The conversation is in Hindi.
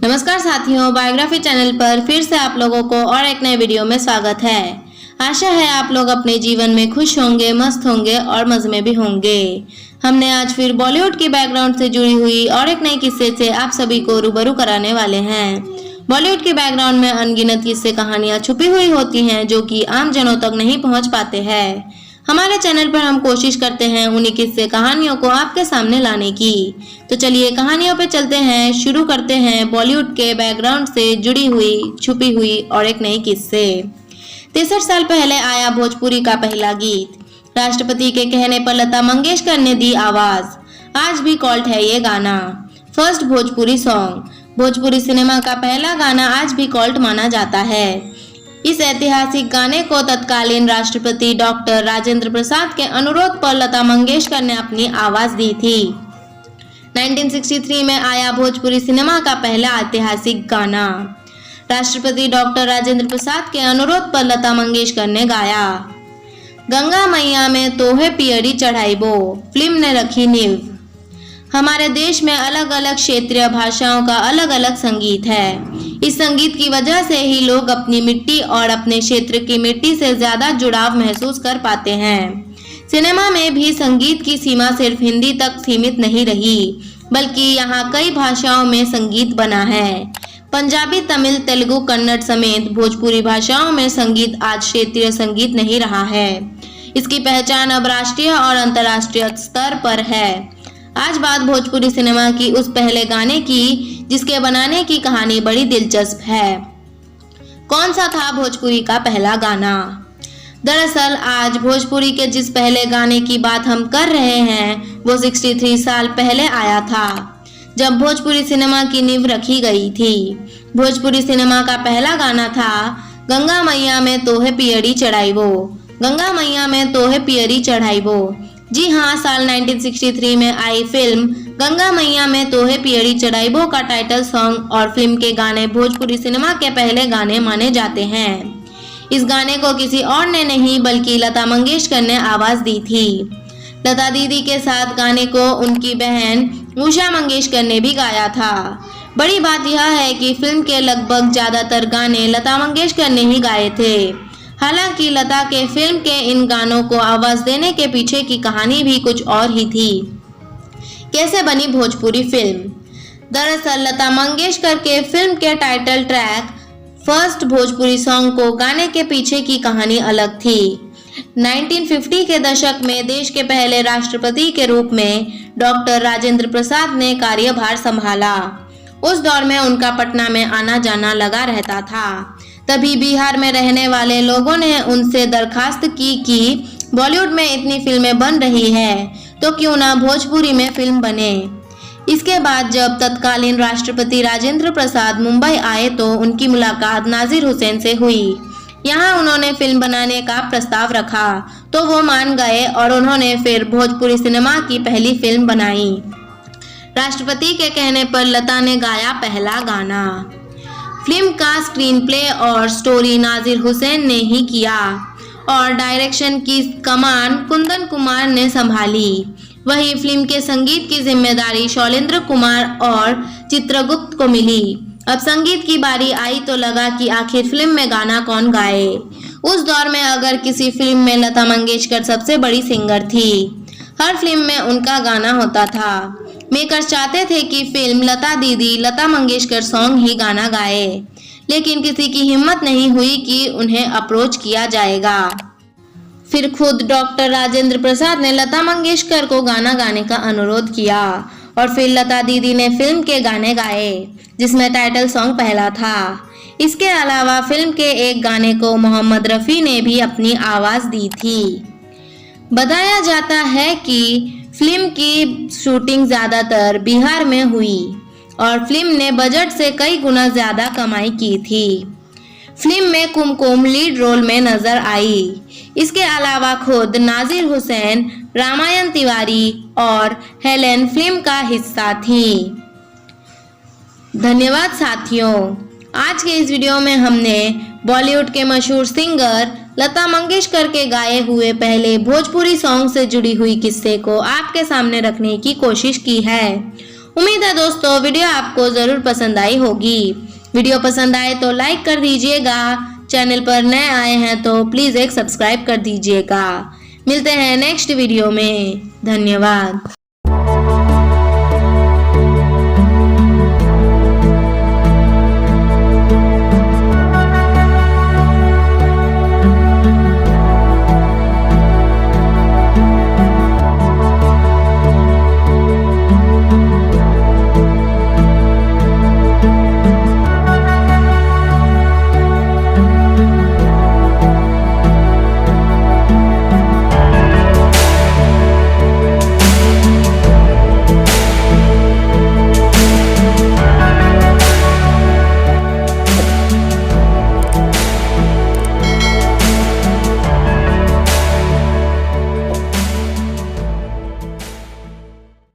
नमस्कार साथियों, बायोग्राफी चैनल पर फिर से आप लोगों को और एक नए वीडियो में स्वागत है। आशा है आप लोग अपने जीवन में खुश होंगे, मस्त होंगे और मजे में भी होंगे। हमने आज फिर बॉलीवुड की बैकग्राउंड से जुड़ी हुई और एक नए किस्से से आप सभी को रूबरू कराने वाले हैं। बॉलीवुड के बैकग्राउंड में अनगिनत किस्से कहानियां छुपी हुई होती हैं जो कि आम जनों तक नहीं पहुंच पाते हैं। हमारे चैनल पर हम कोशिश करते हैं उन्हीं किस्से कहानियों को आपके सामने लाने की। तो चलिए कहानियों पे चलते हैं, शुरू करते हैं बॉलीवुड के बैकग्राउंड से जुड़ी हुई, छुपी हुई और एक नई किस्से। 63 साल पहले आया भोजपुरी का पहला गीत। राष्ट्रपति के कहने पर लता मंगेशकर ने दी आवाज। आज भी कॉल्ट है ये गाना। First Bhojpuri song. Bhojpuri cinema का पहला गाना आज भी कॉल्ट माना जाता है। इस ऐतिहासिक गाने को तत्कालीन राष्ट्रपति डॉक्टर राजेंद्र प्रसाद के अनुरोध पर लता मंगेशकर ने अपनी आवाज दी थी। 1963 में आया भोजपुरी सिनेमा का पहला ऐतिहासिक गाना। राष्ट्रपति डॉक्टर राजेंद्र प्रसाद के अनुरोध पर लता मंगेशकर ने गाया। गंगा मैया में तोहे पियरी चढ़ाइबो फिल्म ने रखी नींव। हमारे देश में अलग अलग क्षेत्रीय भाषाओं का अलग अलग संगीत है। इस संगीत की वजह से ही लोग अपनी मिट्टी और अपने क्षेत्र की मिट्टी से ज्यादा जुड़ाव महसूस कर पाते हैं। सिनेमा में भी संगीत की सीमा सिर्फ हिंदी तक सीमित नहीं रही, बल्कि यहाँ कई भाषाओं में संगीत बना है। पंजाबी, तमिल, तेलुगु, कन्नड़ समेत भोजपुरी भाषाओं में संगीत आज क्षेत्रीय संगीत नहीं रहा है। इसकी पहचान अब राष्ट्रीय और अंतर्राष्ट्रीय स्तर पर है। आज बात भोजपुरी सिनेमा की उस पहले गाने की जिसके बनाने की कहानी बड़ी दिलचस्प है। कौन सा था भोजपुरी का पहला गाना? दरअसल आज भोजपुरी के जिस पहले गाने की बात हम कर रहे हैं वो 63 साल पहले आया था, जब भोजपुरी सिनेमा की नींव रखी गई थी। भोजपुरी सिनेमा का पहला गाना था गंगा मैया में तोहे पियरी चढ़ाइबो। गंगा मैया में तोहे पियरी चढ़ाइबो। जी हाँ, साल 1963 में आई फिल्म गंगा मैया में तोहे पियरी चढ़ाइबो का टाइटल सॉन्ग और फिल्म के गाने भोजपुरी सिनेमा के पहले गाने माने जाते हैं। इस गाने को किसी और ने नहीं बल्कि लता मंगेशकर ने आवाज दी थी। लता दीदी के साथ गाने को उनकी बहन उषा मंगेशकर ने भी गाया था। बड़ी बात यह है कि फिल्म के लगभग ज्यादातर गाने लता मंगेशकर ने ही गाए थे। हालांकि लता के फिल्म के इन गानों को आवाज देने के पीछे की कहानी भी कुछ और ही थी। कैसे बनी भोजपुरी फिल्म? दरअसल लता मंगेशकर के फिल्म के title track first Bhojpuri song को गाने के पीछे की कहानी अलग थी। 1950 के दशक में देश के पहले राष्ट्रपति के रूप में डॉक्टर राजेंद्र प्रसाद ने कार्यभार संभाला। उस दौर में उनका पटना में आना जाना लगा रहता था। तभी बिहार में रहने वाले लोगों ने उनसे दरखास्त की कि बॉलीवुड में इतनी फिल्में बन रही है तो क्यों ना भोजपुरी में फिल्म बने। इसके बाद जब तत्कालीन राष्ट्रपति राजेंद्र प्रसाद मुंबई आए तो उनकी मुलाकात नाजिर हुसैन से हुई। यहाँ उन्होंने फिल्म बनाने का प्रस्ताव रखा तो वो मान गए और उन्होंने फिर भोजपुरी सिनेमा की पहली फिल्म बनाई। राष्ट्रपति के कहने पर लता ने गाया पहला गाना। फिल्म का स्क्रीन प्ले और स्टोरी नाजिर हुसैन ने ही किया और डायरेक्शन की कमान कुंदन कुमार ने संभाली। वहीं फिल्म के संगीत की जिम्मेदारी शैलेंद्र कुमार और चित्रगुप्त को मिली। अब संगीत की बारी आई तो लगा कि आखिर फिल्म में गाना कौन गाए। उस दौर में अगर किसी फिल्म में लता मंगेशकर सबसे बड़ी सिंगर थी। हर फिल्म में उनका गाना होता था। मेकर्स चाहते थे कि फिल्म लता दीदी लता मंगेशकर सॉन्ग ही गाना गाए, लेकिन किसी की हिम्मत नहीं हुई कि उन्हें अप्रोच किया जाएगा। फिर खुद डॉक्टर राजेंद्र प्रसाद ने लता मंगेशकर को गाना गाने का अनुरोध किया और फिर लता दीदी ने फिल्म के गाने गाए जिसमें टाइटल सॉन्ग पहला था। इसके अलावा फिल्म के एक गाने को मोहम्मद रफ़ी ने भी अपनी आवाज दी थी। बताया जाता है कि फिल्म की शूटिंग ज्यादातर बिहार में हुई और फिल्म ने बजट से कई गुना ज्यादा कमाई की थी। फिल्म में कुमकुम लीड रोल में नजर आई। इसके अलावा खुद नाजिर हुसैन, रामायण तिवारी और हेलेन फिल्म का हिस्सा थी। धन्यवाद साथियों। आज के इस वीडियो में हमने बॉलीवुड के मशहूर सिंगर लता मंगेशकर के गाए हुए पहले भोजपुरी सॉन्ग से जुड़ी हुई किस्से को आपके सामने रखने की कोशिश की है। उम्मीद है दोस्तों वीडियो आपको ज़रूर पसंद आई होगी। वीडियो पसंद आए तो लाइक कर दीजिएगा। चैनल पर नए आए हैं तो प्लीज़ एक सब्सक्राइब कर दीजिएगा। मिलते हैं नेक्स्ट वीडियो में। धन्यवाद।